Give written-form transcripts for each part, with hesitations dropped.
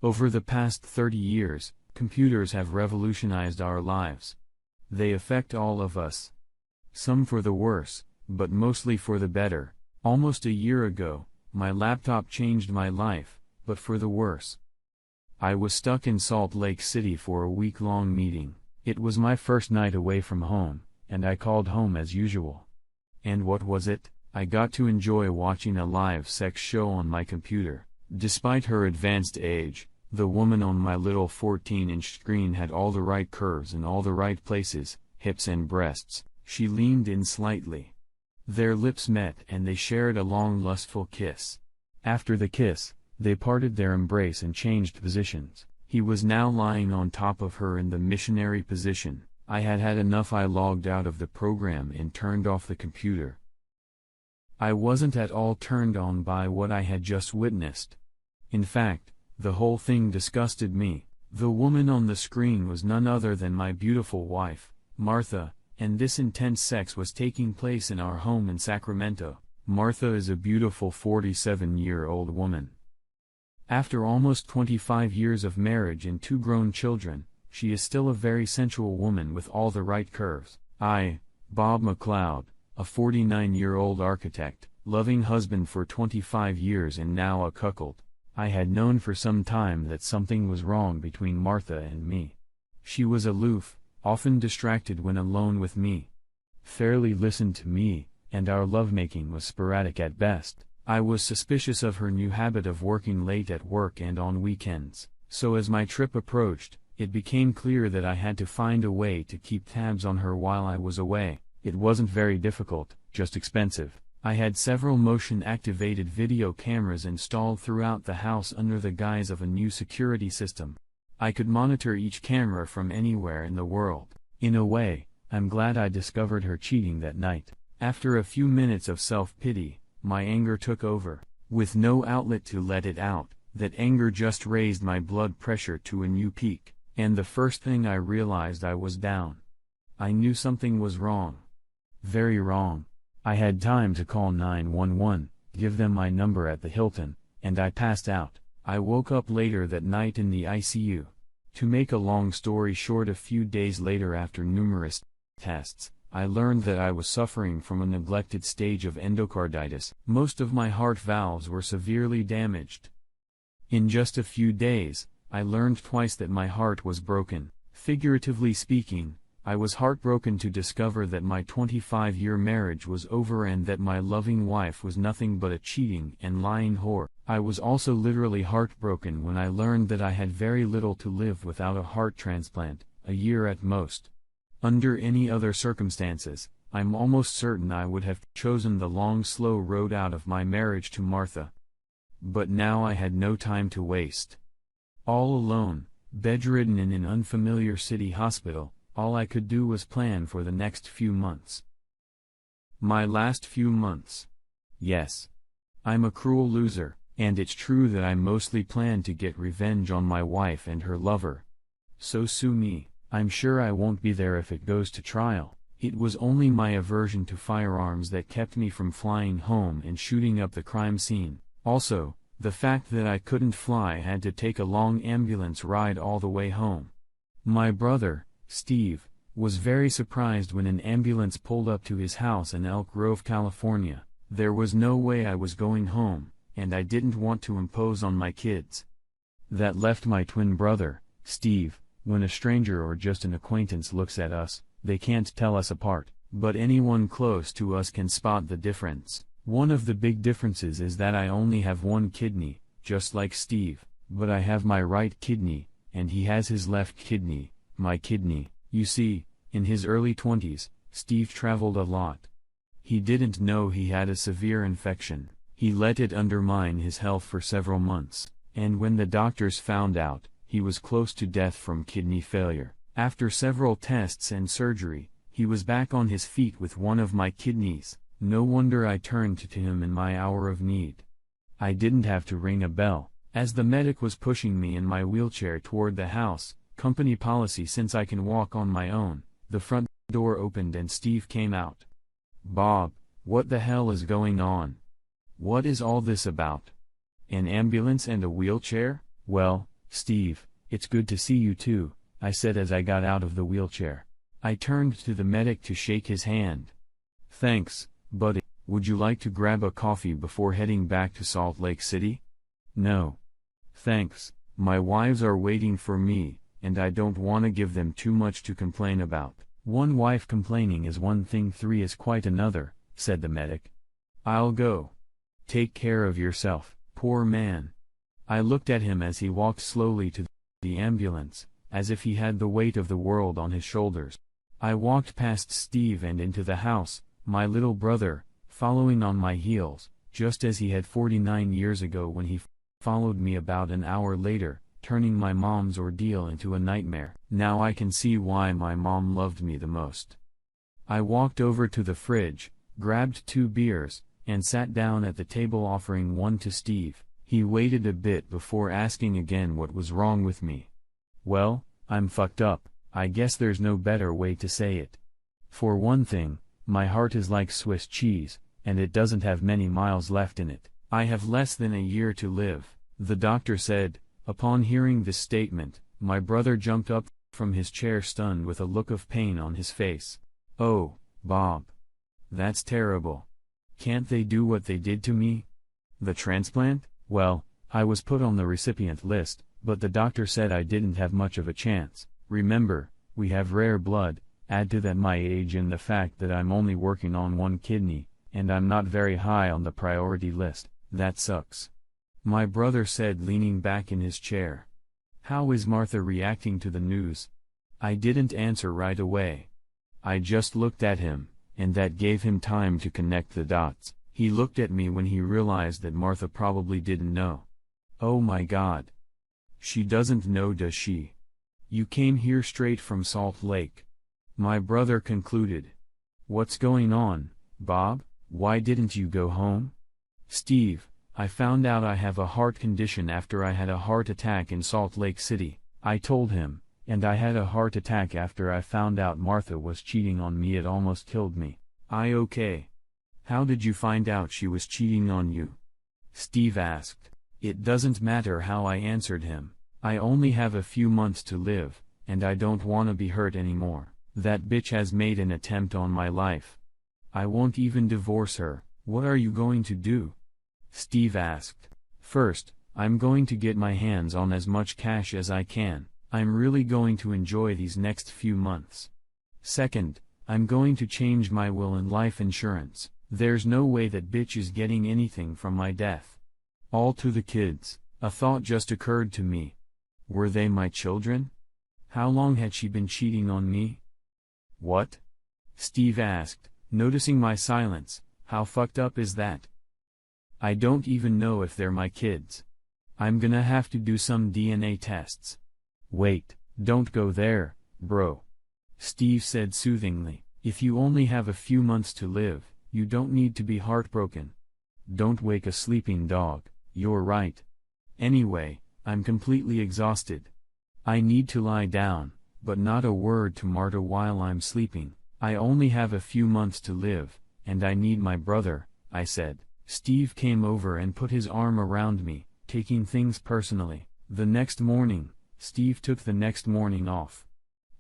Over the past 30 years, computers have revolutionized our lives. They affect all of us. Some for the worse, but mostly for the better. Almost a year ago, my laptop changed my life, but for the worse. I was stuck in Salt Lake City for a week-long meeting. It was my first night away from home, and I called home as usual. And what was it? I got to enjoy watching a live sex show on my computer. Despite her advanced age, the woman on my little 14-inch screen had all the right curves in all the right places, hips and breasts. She leaned in slightly. Their lips met and they shared a long lustful kiss. After the kiss, they parted their embrace and changed positions. He was now lying on top of her in the missionary position. I had had enough. I logged out of the program and turned off the computer. I wasn't at all turned on by what I had just witnessed. In fact, the whole thing disgusted me. The woman on the screen was none other than my beautiful wife, Martha, and this intense sex was taking place in our home in Sacramento. Martha is a beautiful 47-year-old woman. After almost 25 years of marriage and 2 grown children, she is still a very sensual woman with all the right curves. I, Bob McLeod, a 49-year-old architect, loving husband for 25 years and now a cuckold, I had known for some time that something was wrong between Martha and me. She was aloof, often distracted when alone with me. Rarely listened to me, and our lovemaking was sporadic at best. I was suspicious of her new habit of working late at work and on weekends, so as my trip approached, it became clear that I had to find a way to keep tabs on her while I was away. It wasn't very difficult, just expensive. I had several motion-activated video cameras installed throughout the house under the guise of a new security system. I could monitor each camera from anywhere in the world. In a way, I'm glad I discovered her cheating that night. After a few minutes of self-pity, my anger took over. With no outlet to let it out, that anger just raised my blood pressure to a new peak, and the first thing I realized, I was down. I knew something was wrong. Very wrong. I had time to call 911, give them my number at the Hilton, and I passed out. I woke up later that night in the ICU. To make a long story short, a few days later, after numerous tests, I learned that I was suffering from a neglected stage of endocarditis. Most of my heart valves were severely damaged. In just a few days, I learned twice that my heart was broken. Figuratively speaking, I was heartbroken to discover that my 25-year marriage was over and that my loving wife was nothing but a cheating and lying whore. I was also literally heartbroken when I learned that I had very little to live without a heart transplant, a year at most. Under any other circumstances, I'm almost certain I would have chosen the long slow road out of my marriage to Martha. But now I had no time to waste. All alone, bedridden in an unfamiliar city hospital, all I could do was plan for the next few months. My last few months. Yes. I'm a cruel loser, and it's true that I mostly planned to get revenge on my wife and her lover. So sue me. I'm sure I won't be there if it goes to trial. It was only my aversion to firearms that kept me from flying home and shooting up the crime scene. Also, the fact that I couldn't fly had to take a long ambulance ride all the way home. My brother, Steve, was very surprised when an ambulance pulled up to his house in Elk Grove, California. There was no way I was going home, and I didn't want to impose on my kids. That left my twin brother, Steve. When a stranger or just an acquaintance looks at us, they can't tell us apart, but anyone close to us can spot the difference. One of the big differences is that I only have one kidney, just like Steve, but I have my right kidney, and he has his left kidney, my kidney. You see, in his early 20s, Steve traveled a lot. He didn't know he had a severe infection. He let it undermine his health for several months, and when the doctors found out, he was close to death from kidney failure. After several tests and surgery, he was back on his feet with one of my kidneys. No wonder I turned to him in my hour of need. I didn't have to ring a bell. As the medic was pushing me in my wheelchair toward the house, company policy since I can walk on my own, the front door opened and Steve came out. "Bob, what the hell is going on? What is all this about? An ambulance and a wheelchair?" "Well, "Steve, it's good to see you too," I said as I got out of the wheelchair. I turned to the medic to shake his hand. "Thanks, buddy. Would you like to grab a coffee before heading back to Salt Lake City?" "No. Thanks, my wives are waiting for me, and I don't want to give them too much to complain about." "One wife complaining is one thing, three is quite another," said the medic. "I'll go. Take care of yourself, poor man." I looked at him as he walked slowly to the ambulance, as if he had the weight of the world on his shoulders. I walked past Steve and into the house, my little brother, following on my heels, just as he had 49 years ago when he followed me about an hour later, turning my mom's ordeal into a nightmare. Now I can see why my mom loved me the most. I walked over to the fridge, grabbed 2 beers, and sat down at the table, offering one to Steve. He waited a bit before asking again what was wrong with me. "Well, I'm fucked up, I guess there's no better way to say it. For one thing, my heart is like Swiss cheese, and it doesn't have many miles left in it. I have less than a year to live," the doctor said. Upon hearing this statement, my brother jumped up from his chair, stunned with a look of pain on his face. "Oh, Bob. That's terrible. Can't they do what they did to me? The transplant?" "Well, I was put on the recipient list, but the doctor said I didn't have much of a chance. Remember, we have rare blood, add to that my age and the fact that I'm only working on one kidney, and I'm not very high on the priority list. That sucks," my brother said, leaning back in his chair. "How is Martha reacting to the news?" I didn't answer right away. I just looked at him, and that gave him time to connect the dots. He looked at me when he realized that Martha probably didn't know. "Oh my God. She doesn't know, does she? You came here straight from Salt Lake," my brother concluded. "What's going on, Bob? Why didn't you go home?" "Steve, I found out I have a heart condition after I had a heart attack in Salt Lake City," I told him, "and I had a heart attack after I found out Martha was cheating on me. It almost killed me." Okay. How did you find out she was cheating on you?" Steve asked. "It doesn't matter how," I answered him. "I only have a few months to live, and I don't want to be hurt anymore. That bitch has made an attempt on my life. I won't even divorce her." "What are you going to do?" Steve asked. "First, I'm going to get my hands on as much cash as I can. I'm really going to enjoy these next few months. Second, I'm going to change my will and life insurance. There's no way that bitch is getting anything from my death. All to the kids." A thought just occurred to me. Were they my children? How long had she been cheating on me? "What?" Steve asked, noticing my silence. "How fucked up is that? I don't even know if they're my kids. I'm gonna have to do some DNA tests." "Wait, don't go there, bro," Steve said soothingly. "If you only have a few months to live, you don't need to be heartbroken. Don't wake a sleeping dog, you're right. Anyway, I'm completely exhausted. I need to lie down, but not a word to Marta while I'm sleeping. I only have a few months to live, and I need my brother," I said. Steve came over and put his arm around me, taking things personally. The next morning, Steve took the next morning off.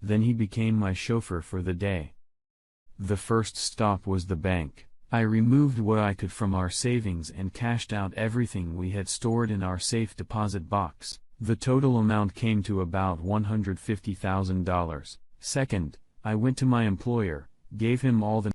Then he became my chauffeur for the day. The first stop was the bank. I removed what I could from our savings and cashed out everything we had stored in our safe deposit box. The total amount came to about $150,000. Second, I went to my employer, gave him all the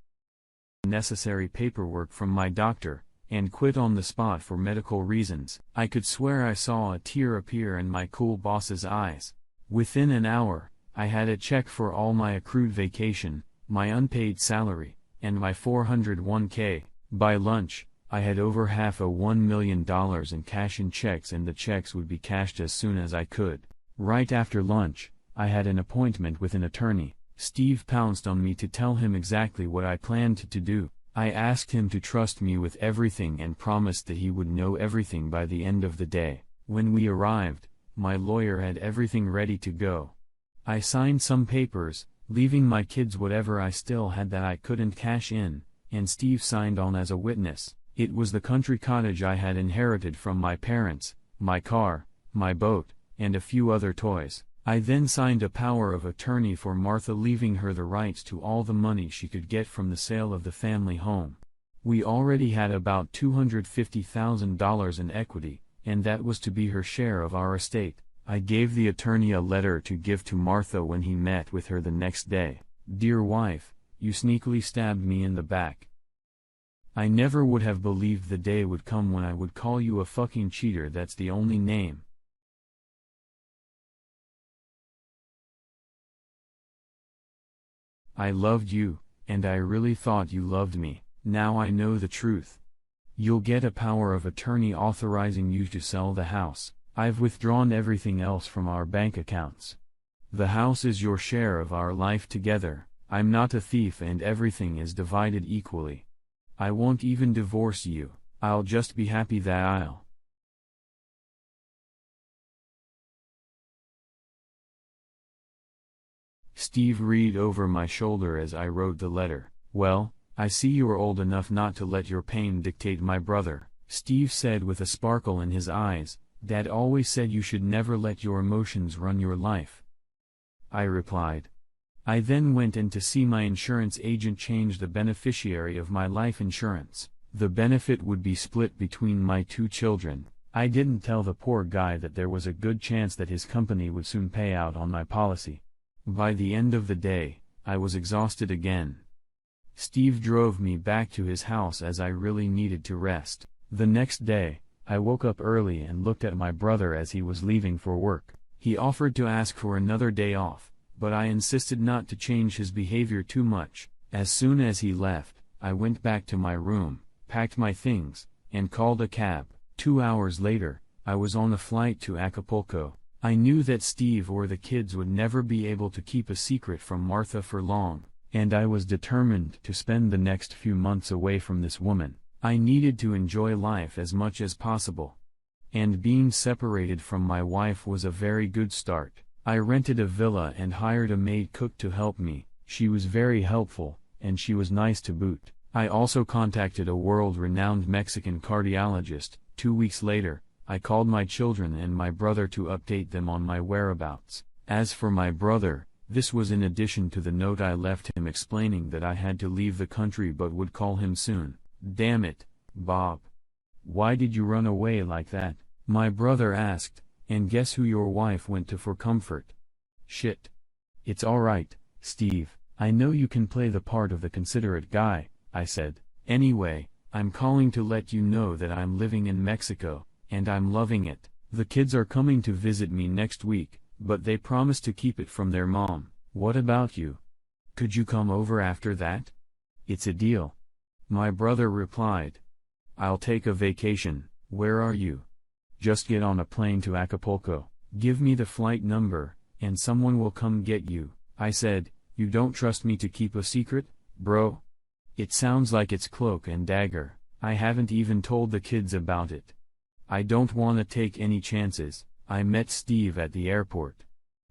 necessary paperwork from my doctor, and quit on the spot for medical reasons. I could swear I saw a tear appear in my cool boss's eyes. Within an hour, I had a check for all my accrued vacation, my unpaid salary, and my 401k. By lunch, I had over half $1 million in cash in checks, and the checks would be cashed as soon as I could. Right after lunch, I had an appointment with an attorney. Steve pounced on me to tell him exactly what I planned to do. I asked him to trust me with everything and promised that he would know everything by the end of the day. When we arrived, my lawyer had everything ready to go. I signed some papers, leaving my kids whatever I still had that I couldn't cash in, and Steve signed on as a witness. It was the country cottage I had inherited from my parents, my car, my boat, and a few other toys. I then signed a power of attorney for Martha, leaving her the rights to all the money she could get from the sale of the family home. We already had about $250,000 in equity, and that was to be her share of our estate. I gave the attorney a letter to give to Martha when he met with her the next day. "Dear wife, you sneakily stabbed me in the back. I never would have believed the day would come when I would call you a fucking cheater. That's the only name. I loved you, and I really thought you loved me. Now I know the truth. You'll get a power of attorney authorizing you to sell the house. I've withdrawn everything else from our bank accounts. The house is your share of our life together. I'm not a thief and everything is divided equally. I won't even divorce you. I'll just be happy that I'll." Steve read over my shoulder as I wrote the letter. "Well, I see you're old enough not to let your pain dictate, my brother," Steve said with a sparkle in his eyes. "Dad always said you should never let your emotions run your life," I replied. I then went in to see my insurance agent change the beneficiary of my life insurance. The benefit would be split between my 2 children. I didn't tell the poor guy that there was a good chance that his company would soon pay out on my policy. By the end of the day, I was exhausted again. Steve drove me back to his house as I really needed to rest. The next day, I woke up early and looked at my brother as he was leaving for work. He offered to ask for another day off, but I insisted not to change his behavior too much. As soon as he left, I went back to my room, packed my things, and called a cab. 2 hours later, I was on a flight to Acapulco. I knew that Steve or the kids would never be able to keep a secret from Martha for long, and I was determined to spend the next few months away from this woman. I needed to enjoy life as much as possible. And being separated from my wife was a very good start. I rented a villa and hired a maid cook to help me. She was very helpful, and she was nice to boot. I also contacted a world-renowned Mexican cardiologist. 2 weeks later, I called my children and my brother to update them on my whereabouts. As for my brother, this was in addition to the note I left him explaining that I had to leave the country but would call him soon. "Damn it, Bob. Why did you run away like that?" my brother asked. "And guess who your wife went to for comfort?" "Shit. It's alright, Steve. I know you can play the part of the considerate guy," I said. "Anyway, I'm calling to let you know that I'm living in Mexico, and I'm loving it. The kids are coming to visit me next week, but they promised to keep it from their mom. What about you? Could you come over after that?" "It's a deal," my brother replied. "I'll take a vacation. Where are you?" "Just get on a plane to Acapulco. Give me the flight number, and someone will come get you," I said. "You don't trust me to keep a secret, bro?" "It sounds like it's cloak and dagger. I haven't even told the kids about it. I don't want to take any chances." I met Steve at the airport.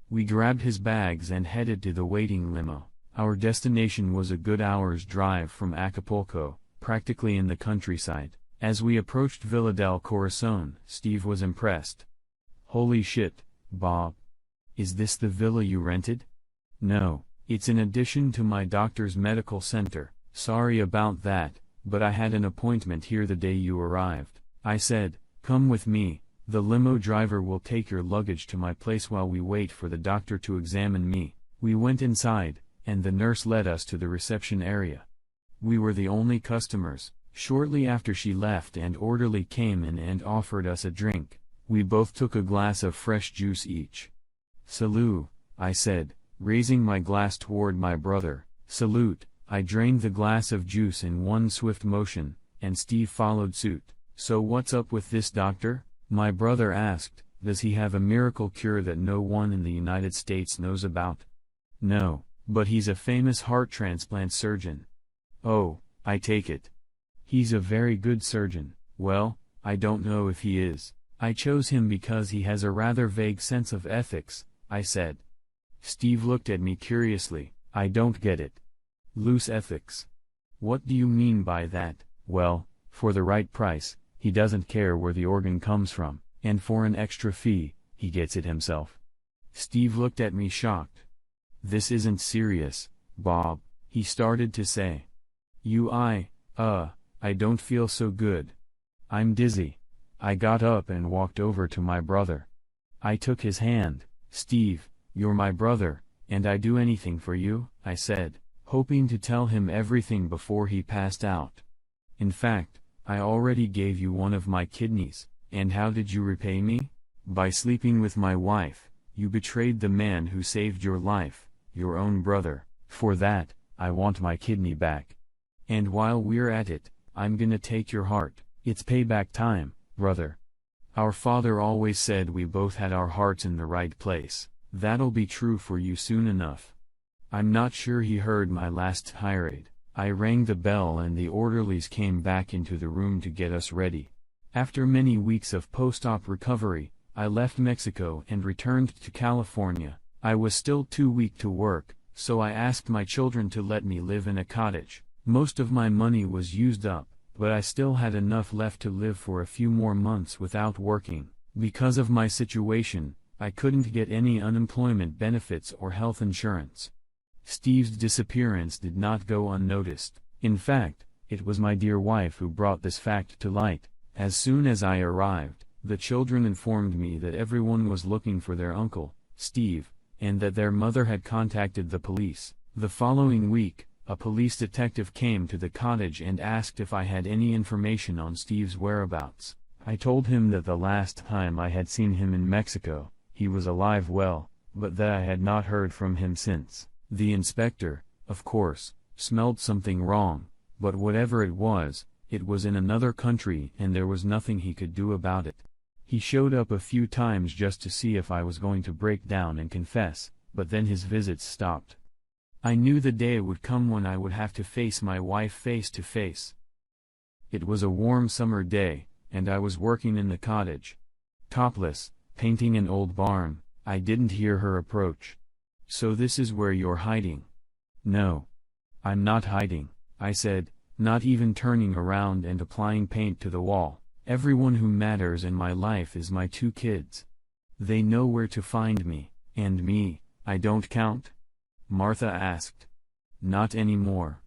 We grabbed his bags and headed to the waiting limo. Our destination was a good hour's drive from Acapulco, practically in the countryside. As we approached Villa del Corazon, Steve was impressed. "Holy shit, Bob. Is this the villa you rented?" "No, it's an addition to my doctor's medical center. Sorry about that, but I had an appointment here the day you arrived," I said. "Come with me. The limo driver will take your luggage to my place while we wait for the doctor to examine me." We went inside, and the nurse led us to the reception area. We were the only customers. Shortly after she left, an orderly came in and offered us a drink. We both took a glass of fresh juice each. "Salute," I said, raising my glass toward my brother. "Salute." I drained the glass of juice in one swift motion, and Steve followed suit. "So what's up with this doctor?" my brother asked. "Does he have a miracle cure that no one in the United States knows about?" "No, but he's a famous heart transplant surgeon." "Oh, I take it. He's a very good surgeon." "Well, I don't know if he is. I chose him because he has a rather vague sense of ethics," I said. Steve looked at me curiously. "I don't get it. Loose ethics. What do you mean by that?" "Well, for the right price, he doesn't care where the organ comes from, and for an extra fee, he gets it himself. Steve looked at me shocked. This isn't serious, Bob, he started to say. I don't feel so good. I'm dizzy. I got up and walked over to my brother. I took his hand. Steve, you're my brother, and I'd do anything for you, I said, hoping to tell him everything before he passed out. In fact, I already gave you one of my kidneys, and how did you repay me? By sleeping with my wife. You betrayed the man who saved your life, your own brother. For that, I want my kidney back. And while we're at it, I'm gonna take your heart. It's payback time, brother. Our father always said we both had our hearts in the right place. That'll be true for you soon enough. I'm not sure he heard my last tirade. I rang the bell and the orderlies came back into the room to get us ready. After many weeks of post-op recovery, I left Mexico and returned to California. I was still too weak to work, so I asked my children to let me live in a cottage. Most of my money was used up, but I still had enough left to live for a few more months without working. Because of my situation, I couldn't get any unemployment benefits or health insurance. Steve's disappearance did not go unnoticed. In fact, it was my dear wife who brought this fact to light. As soon as I arrived, the children informed me that everyone was looking for their uncle, Steve, and that their mother had contacted the police. The following week, a police detective came to the cottage and asked if I had any information on Steve's whereabouts. I told him that the last time I had seen him in Mexico, he was alive well, but that I had not heard from him since. The inspector, of course, smelled something wrong, but whatever it was in another country and there was nothing he could do about it. He showed up a few times just to see if I was going to break down and confess, but then his visits stopped. I knew the day would come when I would have to face my wife face to face. It was a warm summer day, and I was working in the cottage. Topless, painting an old barn. I didn't hear her approach. So this is where you're hiding? No. I'm not hiding, I said, not even turning around and applying paint to the wall. Everyone who matters in my life is my 2 kids. They know where to find me, and me, I don't count? Martha asked. Not anymore,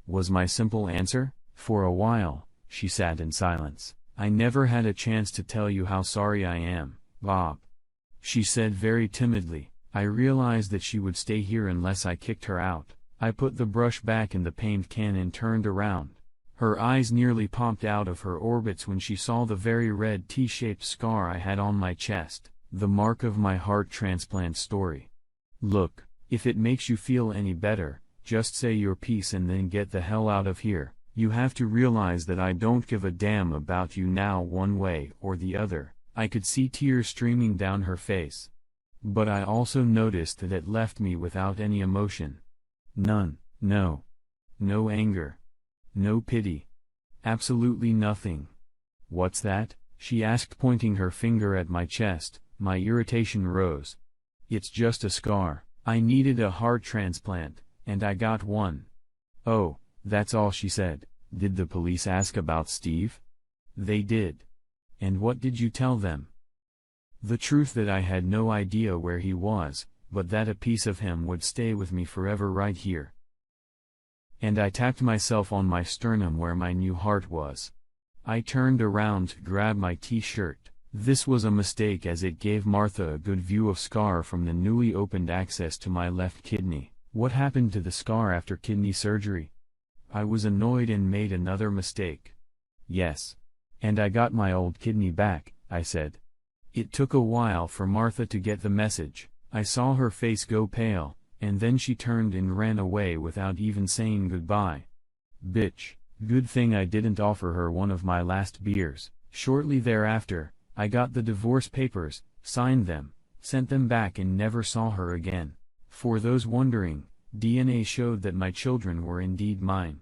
was my simple answer. For a while, she sat in silence. I never had a chance to tell you how sorry I am, Bob, she said very timidly. I realized that she would stay here unless I kicked her out. I put the brush back in the paint can and turned around. Her eyes nearly popped out of her orbits when she saw the very red T-shaped scar I had on my chest, the mark of my heart transplant story. Look, if it makes you feel any better, just say your piece and then get the hell out of here. You have to realize that I don't give a damn about you now one way or the other. I could see tears streaming down her face. But I also noticed that it left me without any emotion. None, no anger. No pity. Absolutely nothing. What's that? She asked, pointing her finger at my chest. My irritation rose. It's just a scar. I needed a heart transplant, and I got one. Oh, that's all she said. Did the police ask about Steve? They did. And what did you tell them? The truth that I had no idea where he was, but that a piece of him would stay with me forever right here. And I tapped myself on my sternum where my new heart was. I turned around to grab my t-shirt. This was a mistake as it gave Martha a good view of scar from the newly opened access to my left kidney. What happened to the scar after kidney surgery? I was annoyed and made another mistake. Yes. And I got my old kidney back, I said. It took a while for Martha to get the message. I saw her face go pale, and then she turned and ran away without even saying goodbye. Bitch. Good thing I didn't offer her one of my last beers. Shortly thereafter, I got the divorce papers, signed them, sent them back and never saw her again. For those wondering, DNA showed that my children were indeed mine.